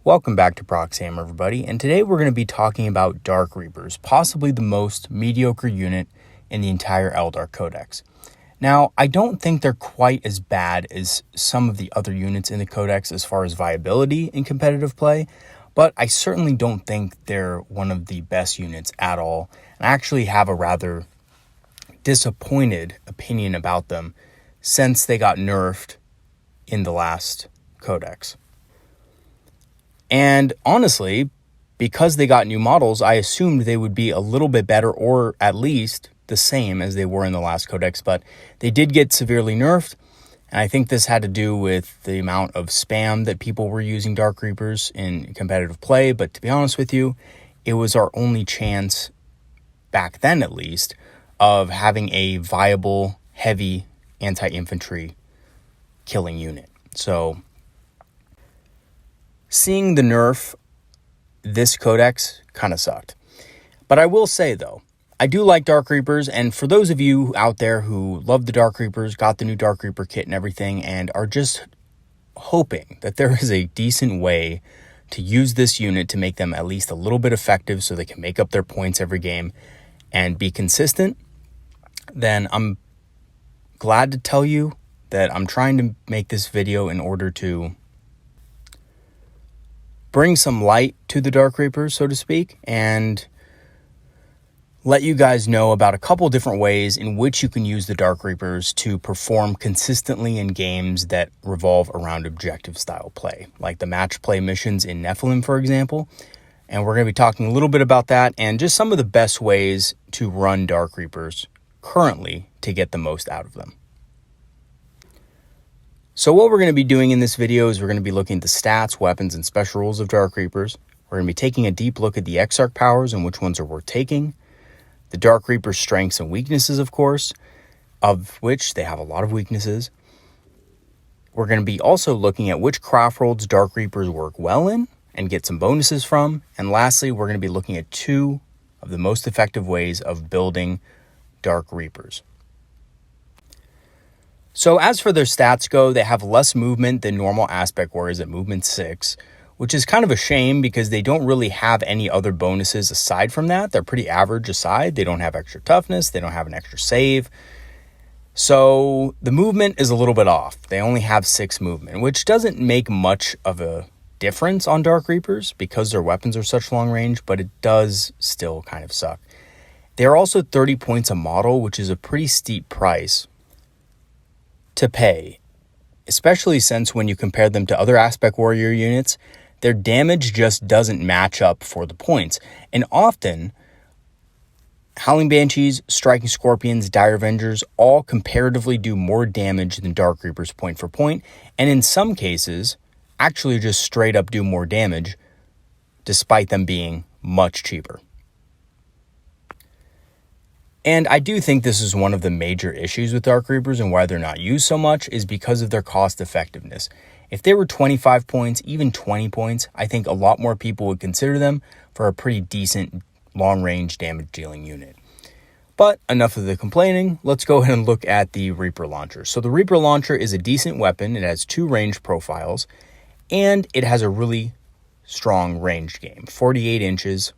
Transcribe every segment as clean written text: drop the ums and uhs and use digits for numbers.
Welcome back to Proxam, everybody, and today we're going to be talking about Dark Reapers, possibly the most mediocre unit in the entire Eldar Codex. Now, I don't think they're quite as bad as some of the other units in the Codex as far as viability in competitive play, but I certainly don't think they're one of the best units at all, and I actually have a rather disappointed opinion about them since they got nerfed in the last Codex. And honestly, because they got new models, I assumed they would be a little bit better or at least the same as they were in the last Codex, but they did get severely nerfed. And I think this had to do with the amount of spam that people were using Dark Reapers in competitive play. But to be honest with you, it was our only chance, back then at least, of having a viable, heavy anti-infantry killing unit. So seeing the nerf this Codex kind of sucked. But I will say, though, I do like Dark Reapers, and for those of you out there who love the Dark Reapers, got the new Dark Reaper kit and everything, and are just hoping that there is a decent way to use this unit to make them at least a little bit effective so they can make up their points every game and be consistent, then I'm glad to tell you that I'm trying to make this video in order to bring some light to the Dark Reapers, so to speak, and let you guys know about a couple different ways in which you can use the Dark Reapers to perform consistently in games that revolve around objective style play, like the match play missions in Nephilim, for example. And we're going to be talking a little bit about that and just some of the best ways to run Dark Reapers currently to get the most out of them. So what we're going to be doing in this video is we're going to be looking at the stats, weapons, and special rules of Dark Reapers. We're going to be taking a deep look at the Exarch powers and which ones are worth taking. The Dark Reaper's strengths and weaknesses, of course, of which they have a lot of weaknesses. We're going to be also looking at which Craftworlds Dark Reapers work well in and get some bonuses from. And lastly, we're going to be looking at two of the most effective ways of building Dark Reapers. So as for their stats go, they have less movement than normal aspect warriors at movement 6, which is kind of a shame because they don't really have any other bonuses aside from that. They're pretty average aside. They don't have extra toughness. They don't have an extra save. So the movement is a little bit off. They only have 6 movement, which doesn't make much of a difference on Dark Reapers because their weapons are such long range, but it does still kind of suck. They're also 30 points a model, which is a pretty steep price to pay, especially since when you compare them to other aspect warrior units, their damage just doesn't match up for the points. And often, Howling Banshees, Striking Scorpions, Dire Avengers all comparatively do more damage than Dark Reapers point for point, and in some cases, actually just straight up do more damage, despite them being much cheaper. And I do think this is one of the major issues with Dark Reapers and why they're not used so much is because of their cost effectiveness. If they were 25 points, even 20 points, I think a lot more people would consider them for a pretty decent long-range damage dealing unit. But enough of the complaining, let's go ahead and look at the Reaper Launcher. So the Reaper Launcher is a decent weapon. It has 2 range profiles, and it has a really strong ranged game. 48 inches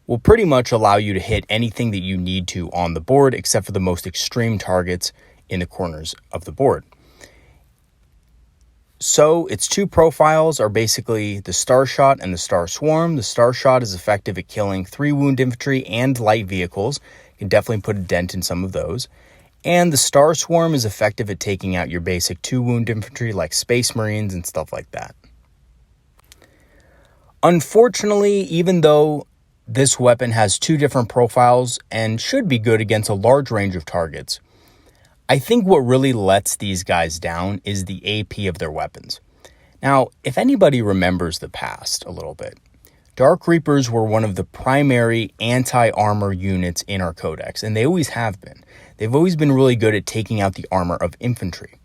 will pretty much allow you to hit anything that you need to on the board, except for the most extreme targets in the corners of the board. So its 2 profiles are basically the Star Shot and the Star Swarm. The Star Shot is effective at killing 3 wound infantry and light vehicles. You can definitely put a dent in some of those. And the Star Swarm is effective at taking out your basic 2 wound infantry like Space Marines and stuff like that. Unfortunately, even though this weapon has 2 different profiles and should be good against a large range of targets, I think what really lets these guys down is the AP of their weapons. Now, if anybody remembers the past a little bit, Dark Reapers were one of the primary anti-armor units in our codex, and they always have been. They've always been really good at taking out the armor of infantry,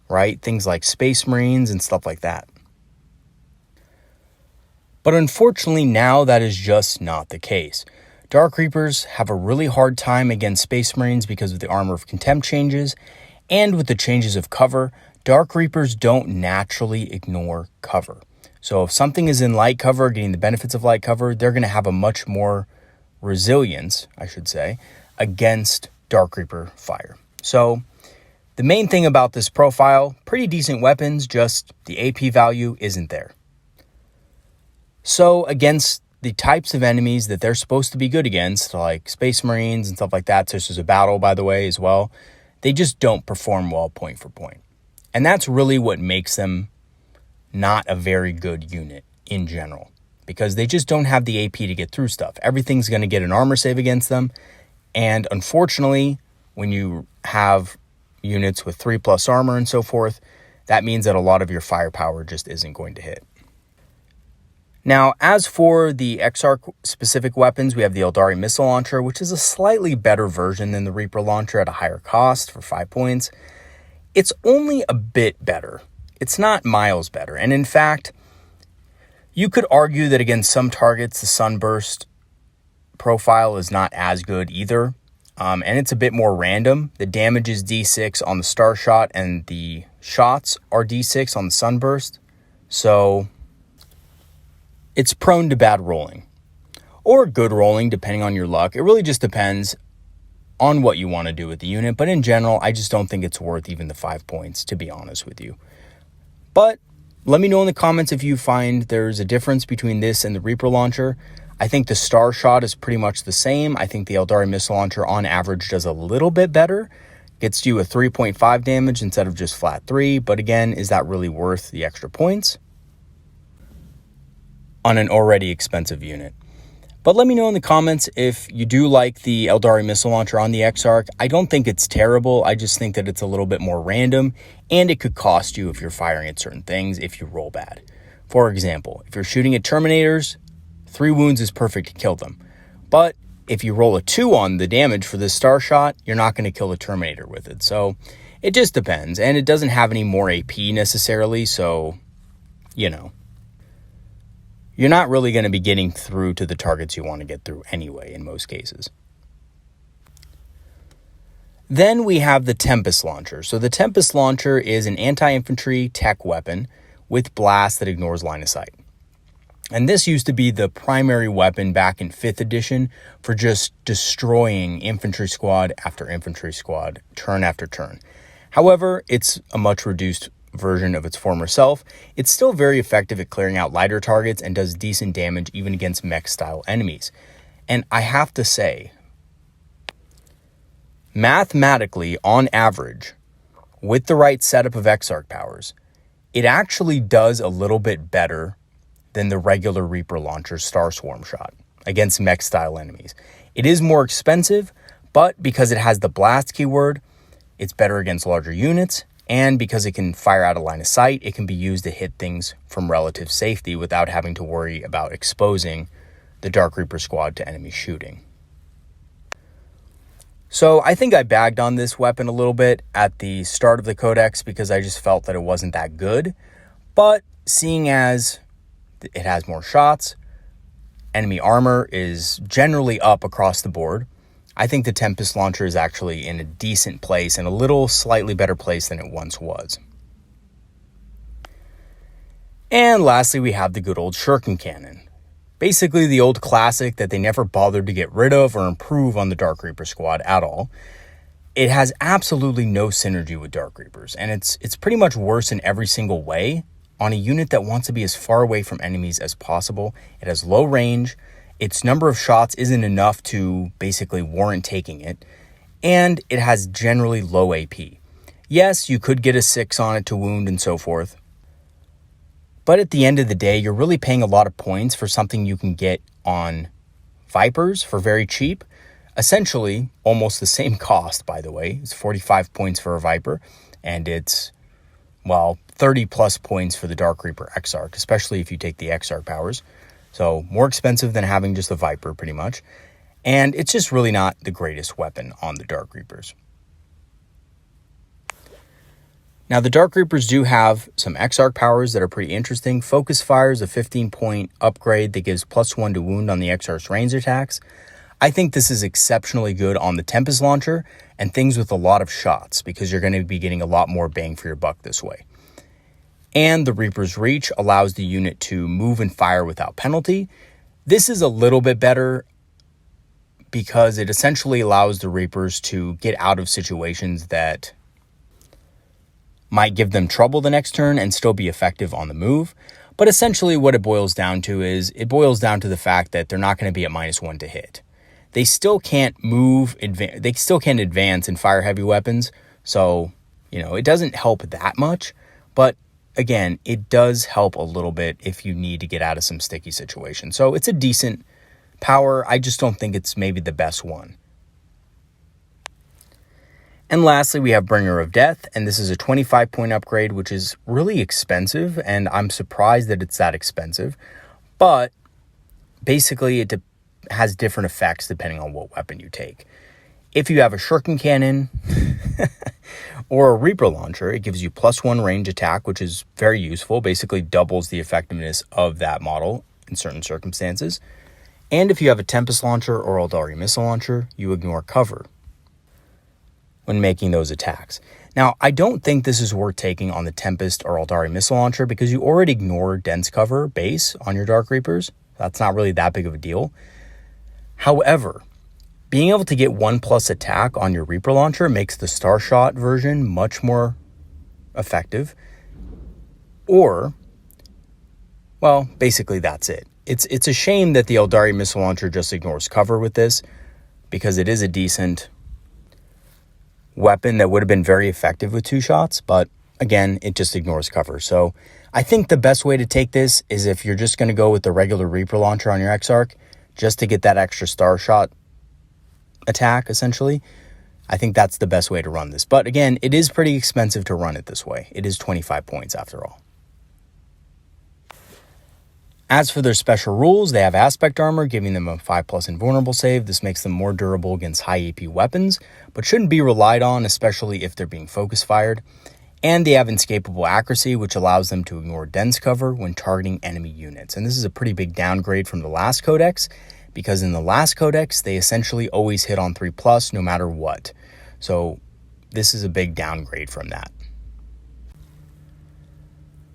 right? Things like Space Marines and stuff like that. But unfortunately, now that is just not the case. Dark Reapers have a really hard time against Space Marines because of the Armor of Contempt changes, and with the changes of cover, Dark Reapers don't naturally ignore cover. So if something is in light cover, getting the benefits of light cover, they're going to have a much more resilience, I should say, against Dark Reaper fire. So the main thing about this profile, pretty decent weapons, just the AP value isn't there. So against the types of enemies that they're supposed to be good against, like Space Marines and stuff like that, such as a battle, by the way, as well, they just don't perform well point for point. And that's really what makes them not a very good unit in general, because they just don't have the AP to get through stuff. Everything's going to get an armor save against them. And unfortunately, when you have units with 3+ armor and so forth, that means that a lot of your firepower just isn't going to hit. Now, as for the Exarch specific weapons, we have the Eldar missile launcher, which is a slightly better version than the Reaper launcher at a higher cost for 5 points. It's only a bit better. It's not miles better. And in fact, you could argue that against some targets, the Sunburst profile is not as good either. And it's a bit more random. The damage is D6 on the Star Shot, and the shots are D6 on the Sunburst. So it's prone to bad rolling or good rolling, depending on your luck. It really just depends on what you want to do with the unit. But in general, I just don't think it's worth even the 5 points, to be honest with you. But let me know in the comments if you find there's a difference between this and the Reaper launcher. I think the Star Shot is pretty much the same. I think the Eldar missile launcher on average does a little bit better. Gets you a 3.5 damage instead of just flat 3. But again, is that really worth the extra points on an already expensive unit? But let me know in the comments if you do like the Eldar missile launcher on the Exarch. I don't think it's terrible. I just think that it's a little bit more random, and it could cost you if you're firing at certain things if you roll bad. For example, if you're shooting at Terminators, 3 wounds is perfect to kill them. But if you roll a 2 on the damage for this Star Shot, you're not going to kill the Terminator with it. So it just depends, and it doesn't have any more AP necessarily, so, you know, you're not really going to be getting through to the targets you want to get through anyway in most cases. Then we have the Tempest Launcher. So the Tempest Launcher is an anti-infantry tech weapon with blast that ignores line of sight. And this used to be the primary weapon back in 5th edition for just destroying infantry squad after infantry squad, turn after turn. However, it's a much reduced version of its former self. It's still very effective at clearing out lighter targets and does decent damage even against mech-style enemies. And I have to say, mathematically, on average, with the right setup of Exarch powers, it actually does a little bit better than the regular Reaper launcher's Star Swarm shot against mech-style enemies. It is more expensive, but because it has the blast keyword, it's better against larger units. And because it can fire out of line of sight, it can be used to hit things from relative safety without having to worry about exposing the Dark Reaper squad to enemy shooting. So I think I bagged on this weapon a little bit at the start of the codex because I just felt that it wasn't that good. But seeing as it has more shots, enemy armor is generally up across the board, I think the Tempest Launcher is actually in a decent place and a little slightly better place than it once was. And lastly, we have the good old Shuriken Cannon. Basically the old classic that they never bothered to get rid of or improve on the Dark Reaper squad at all. It has absolutely no synergy with Dark Reapers, and it's pretty much worse in every single way on a unit that wants to be as far away from enemies as possible. It has low range. Its number of shots isn't enough to basically warrant taking it, and it has generally low AP. Yes, you could get a 6 on it to wound and so forth, but at the end of the day, you're really paying a lot of points for something you can get on Vipers for very cheap. Essentially, almost the same cost, by the way. It's 45 points for a Viper, and it's, well, 30 plus points for the Dark Reaper Exarch, especially if you take the Exarch powers. So more expensive than having just a Viper, pretty much. And it's just really not the greatest weapon on the Dark Reapers. Now, the Dark Reapers do have some Exarch powers that are pretty interesting. Focus Fire is a 15-point upgrade that gives +1 to wound on the Exarch's range attacks. I think this is exceptionally good on the Tempest launcher and things with a lot of shots because you're going to be getting a lot more bang for your buck this way. And the Reaper's Reach allows the unit to move and fire without penalty. This is a little bit better because it essentially allows the Reapers to get out of situations that might give them trouble the next turn and still be effective on the move. But essentially what it boils down to is it boils down to the fact that they're not going to be at -1 to hit. They still can't move, they still can't advance and fire heavy weapons. So, it doesn't help that much. But again, it does help a little bit if you need to get out of some sticky situations. So it's a decent power. I just don't think it's maybe the best one. And lastly, we have Bringer of Death, and this is a 25-point upgrade, which is really expensive, and I'm surprised that it's that expensive. But basically, it has different effects depending on what weapon you take. If you have a shuriken cannon or a Reaper launcher, it gives you +1 range attack, which is very useful. Basically doubles the effectiveness of that model in certain circumstances. And if you have a Tempest launcher or Eldar missile launcher, you ignore cover when making those attacks. Now, I don't think this is worth taking on the Tempest or Eldar missile launcher because you already ignore dense cover base on your Dark Reapers. That's not really that big of a deal. However, being able to get 1+ attack on your Reaper launcher makes the Starshot version much more effective. Or, well, basically that's it. It's a shame that the Eldar missile launcher just ignores cover with this because it is a decent weapon that would have been very effective with 2 shots, but again, it just ignores cover. So I think the best way to take this is if you're just going to go with the regular Reaper launcher on your Exarch, just to get that extra Starshot attack, essentially. I think that's the best way to run this. But again, it is pretty expensive to run it this way. It is 25 points after all. As for their special rules, they have Aspect Armor, giving them a 5+ invulnerable save. This makes them more durable against high AP weapons, but shouldn't be relied on, especially if they're being focus fired. And they have Inescapable Accuracy, which allows them to ignore dense cover when targeting enemy units. And this is a pretty big downgrade from the last codex, because in the last codex, they essentially always hit on 3+ no matter what. So this is a big downgrade from that.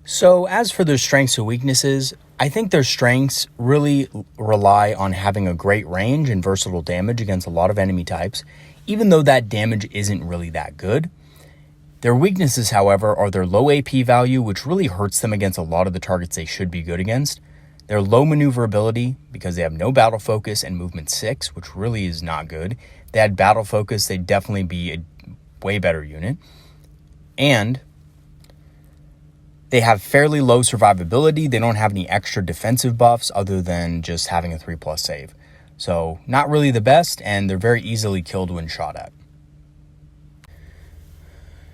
So as for their strengths and weaknesses, I think their strengths really rely on having a great range and versatile damage against a lot of enemy types, even though that damage isn't really that good. Their weaknesses, however, are their low AP value, which really hurts them against a lot of the targets they should be good against. Their low maneuverability, because they have no battle focus and movement 6, which really is not good. If they had battle focus, they'd definitely be a way better unit. And they have fairly low survivability. They don't have any extra defensive buffs other than just having a 3+ save. So not really the best, and they're very easily killed when shot at.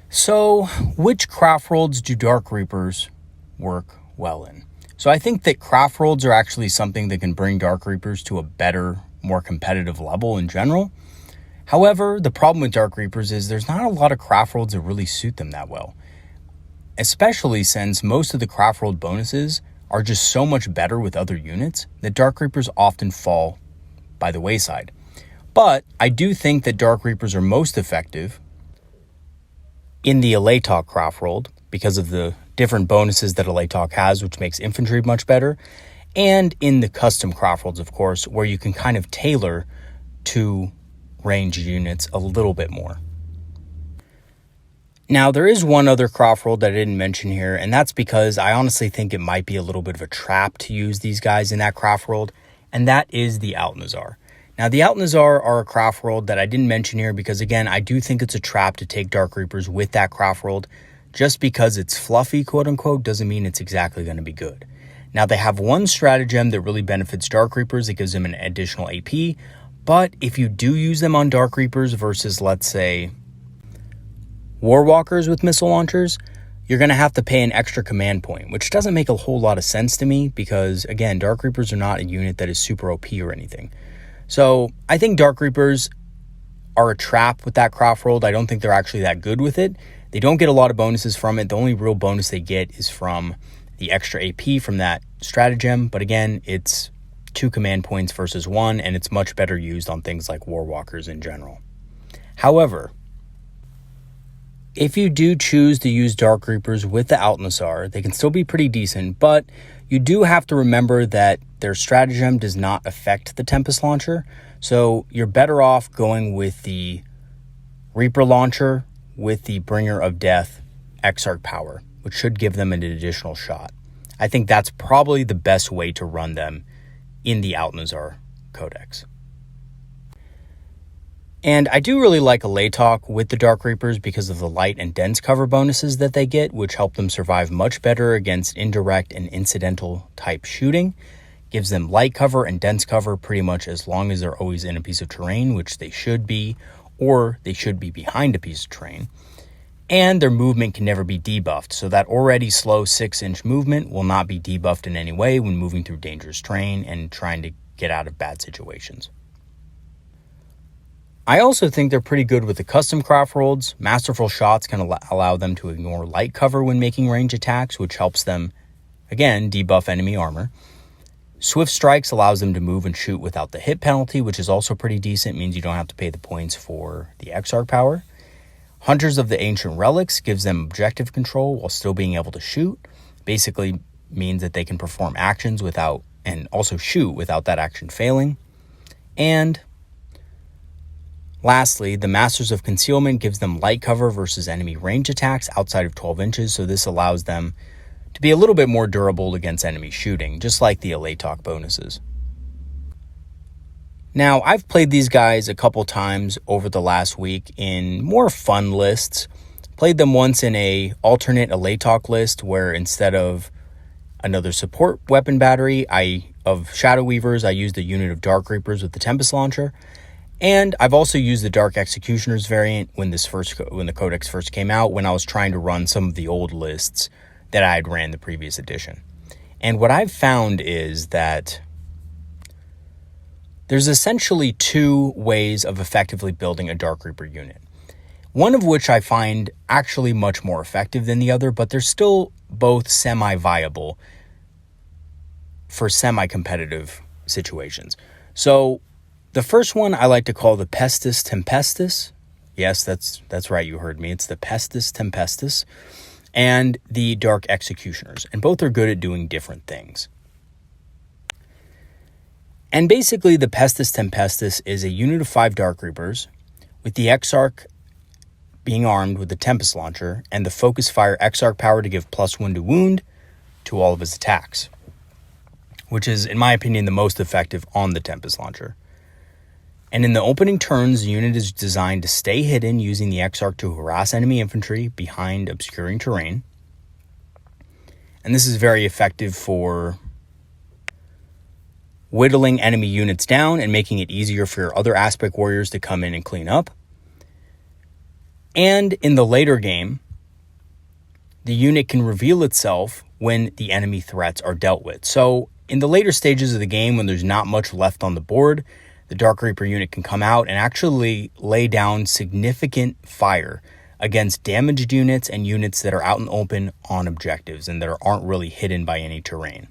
So which Craftworlds do Dark Reapers work well in? So I think that Craftworlds are actually something that can bring Dark Reapers to a better, more competitive level in general. However, the problem with Dark Reapers is there's not a lot of Craftworlds that really suit them that well. Especially since most of the Craftworld bonuses are just so much better with other units that Dark Reapers often fall by the wayside. But I do think that Dark Reapers are most effective in the Eldar Craftworld because of the different bonuses that Eldar has, which makes infantry much better, and in the custom Craftworlds, of course, where you can kind of tailor to ranged units a little bit more. Now, there is one other Craftworld that I didn't mention here, and that's because I honestly think it might be a little bit of a trap to use these guys in that Craftworld, and that is the Altnazar. Now, the Altnazar are a Craftworld that I didn't mention here because, again, I do think it's a trap to take Dark Reapers with that Craftworld. Just because it's fluffy, quote-unquote, doesn't mean it's exactly going to be good. Now, they have one stratagem that really benefits Dark Reapers. It gives them an additional AP, but if you do use them on Dark Reapers versus, let's say, Warwalkers with missile launchers, you're going to have to pay an extra command point, which doesn't make a whole lot of sense to me because, again, Dark Reapers are not a unit that is super OP or anything. So I think Dark Reapers are a trap with that Craftworld. I don't think they're actually that good with it. They don't get a lot of bonuses from it. The only real bonus they get is from the extra AP from that stratagem. But again, it's 2 command points versus 1, and it's much better used on things like Warwalkers in general. However, if you do choose to use Dark Reapers with the Altnassar, they can still be pretty decent, but you do have to remember that their stratagem does not affect the Tempest Launcher, so you're better off going with the Reaper Launcher with the Bringer of Death Exarch power, which should give them an additional shot. I think that's probably the best way to run them in the Altnassar Codex. And I do really like Eldar with the Dark Reapers because of the light and dense cover bonuses that they get, which help them survive much better against indirect and incidental type shooting. Gives them light cover and dense cover pretty much as long as they're always in a piece of terrain, which they should be, or they should be behind a piece of terrain. And their movement can never be debuffed, so that already slow 6-inch movement will not be debuffed in any way when moving through dangerous terrain and trying to get out of bad situations. I also think they're pretty good with the custom Craftworlds. Masterful Shots can allow them to ignore light cover when making range attacks, which helps them, again, debuff enemy armor. Swift Strikes allows them to move and shoot without the hit penalty, which is also pretty decent, means you don't have to pay the points for the Exarch power. Hunters of the Ancient Relics gives them objective control while still being able to shoot. Basically means that they can perform actions without, and also shoot without that action failing. And lastly, the Masters of Concealment gives them light cover versus enemy range attacks outside of 12 inches, so this allows them to be a little bit more durable against enemy shooting, just like the Eldar bonuses. Now, I've played these guys a couple times over the last week in more fun lists. Played them once in a alternate Eldar list where instead of another support weapon battery of Shadow Weavers, I used a unit of Dark Reapers with the Tempest Launcher. And I've also used the Dark Executioners variant when the Codex first came out, when I was trying to run some of the old lists that I had ran the previous edition. And what I've found is that there's essentially 2 ways of effectively building a Dark Reaper unit. One of which I find actually much more effective than the other, but they're still both semi-viable for semi-competitive situations. So the first one I like to call the Pestis Tempestus. Yes, that's right, you heard me. It's the Pestis Tempestus and the Dark Executioners, and both are good at doing different things. And basically, the Pestis Tempestus is a unit of 5 Dark Reapers, with the Exarch being armed with the Tempest Launcher and the Focus Fire Exarch power to give +1 to wound to all of his attacks, which is, in my opinion, the most effective on the Tempest Launcher. And in the opening turns, the unit is designed to stay hidden using the Exarch to harass enemy infantry behind obscuring terrain. And this is very effective for whittling enemy units down and making it easier for your other aspect warriors to come in and clean up. And in the later game, the unit can reveal itself when the enemy threats are dealt with. So in the later stages of the game, when there's not much left on the board, the Dark Reaper unit can come out and actually lay down significant fire against damaged units and units that are out in the open on objectives and that aren't really hidden by any terrain.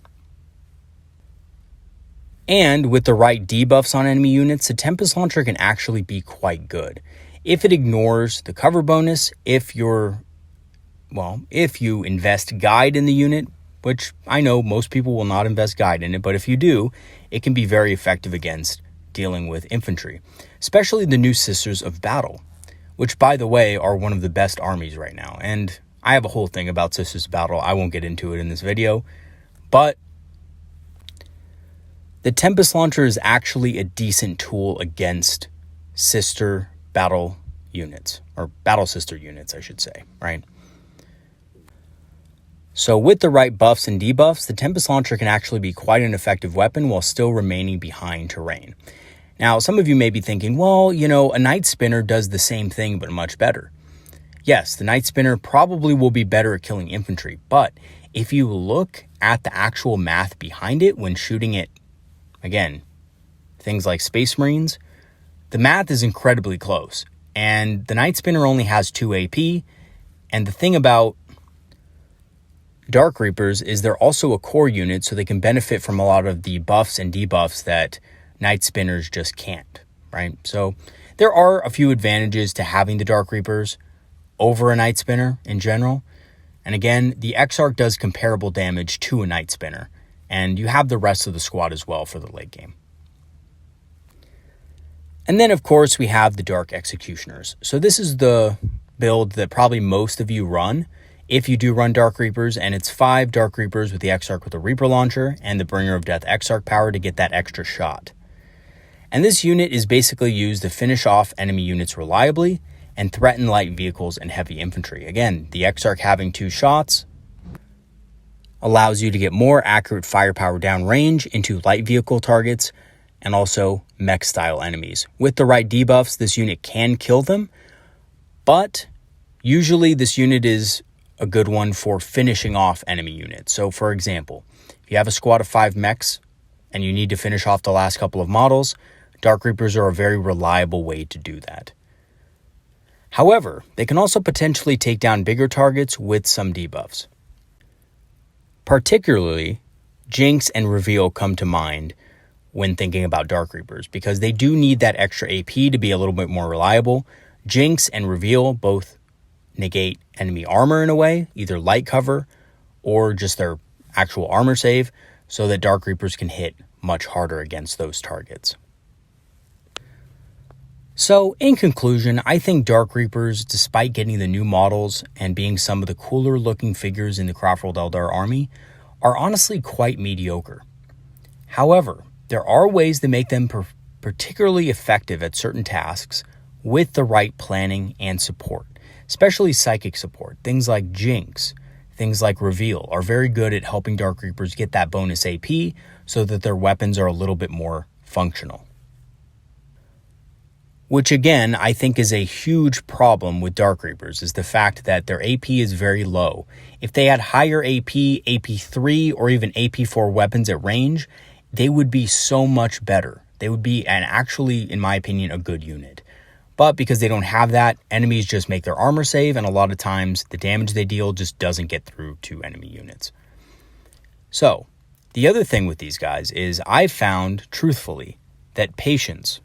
And with the right debuffs on enemy units, the Tempest Launcher can actually be quite good. If it ignores the cover bonus, if you invest Guide in the unit, which I know most people will not invest Guide in it, but if you do, it can be very effective against dealing with infantry, especially the new Sisters of Battle, which, by the way, are one of the best armies right now. And I have a whole thing about Sisters of Battle. I won't get into it in this video, but the Tempest Launcher is actually a decent tool against Sister Battle units, or Battle Sister units, I should say, right? So with the right buffs and debuffs, the Tempest Launcher can actually be quite an effective weapon while still remaining behind terrain. Now, some of you may be thinking, well, a Night Spinner does the same thing, but much better. Yes, the Night Spinner probably will be better at killing infantry, but if you look at the actual math behind it when shooting it, again, things like Space Marines, the math is incredibly close. And the Night Spinner only has 2 AP. And the thing about Dark Reapers is they're also a core unit, so they can benefit from a lot of the buffs and debuffs that Night Spinners just can't, right? So there are a few advantages to having the Dark Reapers over a Night Spinner in general. And again, the Exarch does comparable damage to a Night Spinner, and you have the rest of the squad as well for the late game. And then, of course, we have the Dark Executioners. So this is the build that probably most of you run, if you do run Dark Reapers, and it's 5 Dark Reapers with the Exarch with a Reaper Launcher and the Bringer of Death Exarch power to get that extra shot. And this unit is basically used to finish off enemy units reliably and threaten light vehicles and heavy infantry. Again, the Exarch having 2 shots allows you to get more accurate firepower downrange into light vehicle targets and also mech-style enemies. With the right debuffs, this unit can kill them, but usually this unit is a good one for finishing off enemy units. So for example, if you have a squad of 5 mechs and you need to finish off the last couple of models, Dark Reapers are a very reliable way to do that. However, they can also potentially take down bigger targets with some debuffs. Particularly, Jinx and Reveal come to mind when thinking about Dark Reapers, because they do need that extra AP to be a little bit more reliable. Jinx and Reveal both negate enemy armor in a way, either light cover or just their actual armor save, so that Dark Reapers can hit much harder against those targets. So, in conclusion, I think Dark Reapers, despite getting the new models and being some of the cooler looking figures in the Craftworld Eldar army, are honestly quite mediocre. However, there are ways to make them particularly effective at certain tasks with the right planning and support, especially psychic support. Things like Jinx, things like Reveal are very good at helping Dark Reapers get that bonus AP so that their weapons are a little bit more functional. Which again, I think is a huge problem with Dark Reapers, is the fact that their AP is very low. If they had higher AP, AP3, or even AP4 weapons at range, they would be so much better. They would be, and actually, in my opinion, a good unit. But because they don't have that, enemies just make their armor save, and a lot of times the damage they deal just doesn't get through to enemy units. So, the other thing with these guys is I've found, truthfully, that patience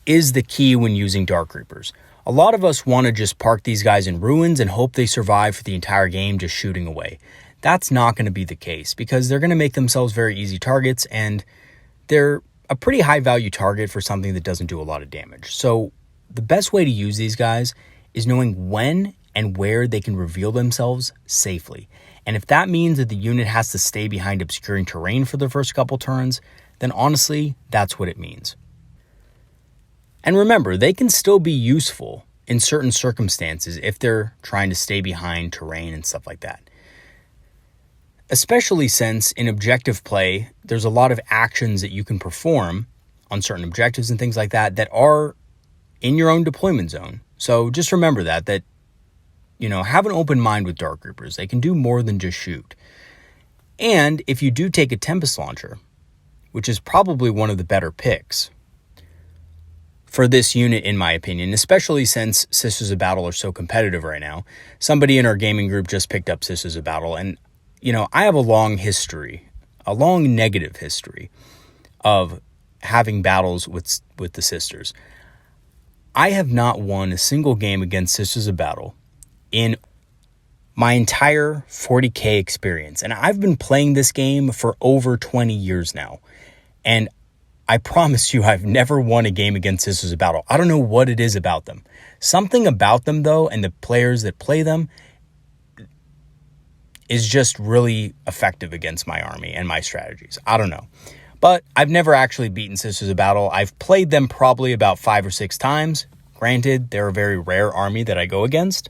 is the key when using Dark Reapers. A lot of us want to just park these guys in ruins and hope they survive for the entire game just shooting away. That's not going to be the case, because they're going to make themselves very easy targets, and they're a pretty high value target for something that doesn't do a lot of damage. So the best way to use these guys is knowing when and where they can reveal themselves safely. And if that means that the unit has to stay behind obscuring terrain for the first couple turns, then honestly, that's what it means. And remember, they can still be useful in certain circumstances if they're trying to stay behind terrain and stuff like that. Especially since in objective play, there's a lot of actions that you can perform on certain objectives and things like that that are in your own deployment zone. So just remember that have an open mind with Dark Reapers. They can do more than just shoot. And if you do take a Tempest Launcher, which is probably one of the better picks for this unit, in my opinion, especially since Sisters of Battle are so competitive right now. Somebody in our gaming group just picked up Sisters of Battle, and I have a long negative history of having battles with the Sisters. I have not won a single game against Sisters of Battle in my entire 40K experience. And I've been playing this game for over 20 years now. And I promise you, I've never won a game against Sisters of Battle. I don't know what it is about them. Something about them, though, and the players that play them is just really effective against my army and my strategies. I don't know. But I've never actually beaten Sisters of Battle. I've played them probably about 5 or 6 times. Granted, they're a very rare army that I go against.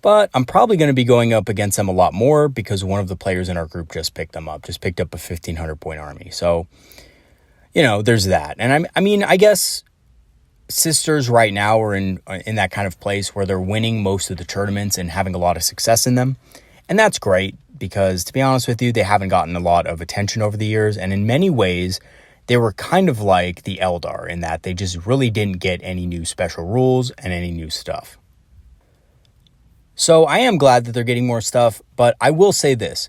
But I'm probably going to be going up against them a lot more because one of the players in our group just picked up a 1,500 point army. So, there's that. And I guess Sisters right now are in that kind of place where they're winning most of the tournaments and having a lot of success in them. And that's great because, to be honest with you, they haven't gotten a lot of attention over the years. And in many ways, they were kind of like the Eldar in that they just really didn't get any new special rules and any new stuff. So I am glad that they're getting more stuff, but I will say this.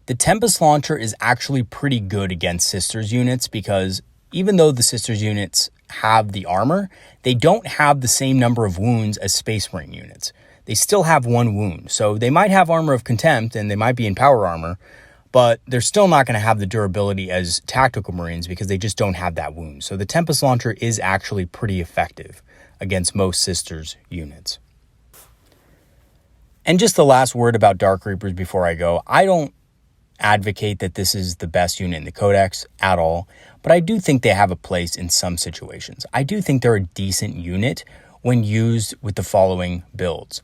The Tempest Launcher is actually pretty good against Sisters units because even though the Sisters units have the armor, they don't have the same number of wounds as Space Marine units. They still have 1 wound, so they might have Armor of Contempt and they might be in power armor, but they're still not going to have the durability as Tactical Marines because they just don't have that wound. So the Tempest Launcher is actually pretty effective against most Sisters units. And just the last word about Dark Reapers before I go. I don't advocate that this is the best unit in the Codex at all, but I do think they have a place in some situations. I do think they're a decent unit when used with the following builds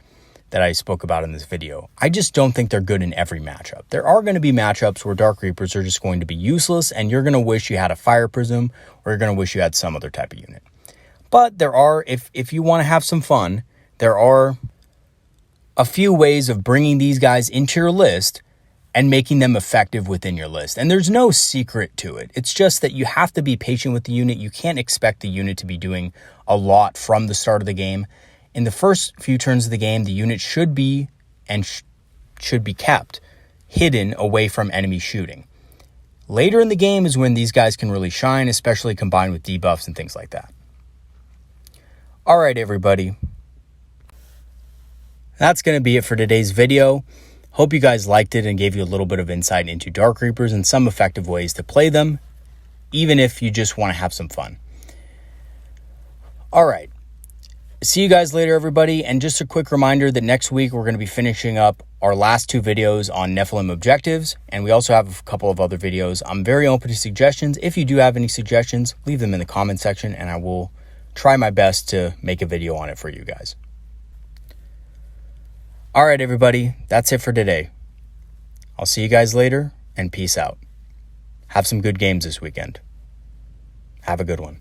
that I spoke about in this video. I just don't think they're good in every matchup. There are going to be matchups where Dark Reapers are just going to be useless and you're going to wish you had a Fire Prism or you're going to wish you had some other type of unit. But there are, if you want to have some fun, there are a few ways of bringing these guys into your list and making them effective within your list. And there's no secret to it. It's just that you have to be patient with the unit. You can't expect the unit to be doing a lot from the start of the game. In the first few turns of the game, the unit should be should be kept hidden away from enemy shooting. Later in the game is when these guys can really shine, especially combined with debuffs and things like that. All right, everybody. That's going to be it for today's video. Hope you guys liked it and gave you a little bit of insight into Dark Reapers and some effective ways to play them, even if you just want to have some fun. All right. See you guys later, everybody. And just a quick reminder that next week we're going to be finishing up our last 2 videos on Nephilim objectives. And we also have a couple of other videos. I'm very open to suggestions. If you do have any suggestions, leave them in the comment section and I will try my best to make a video on it for you guys. All right, everybody, that's it for today. I'll see you guys later, and peace out. Have some good games this weekend. Have a good one.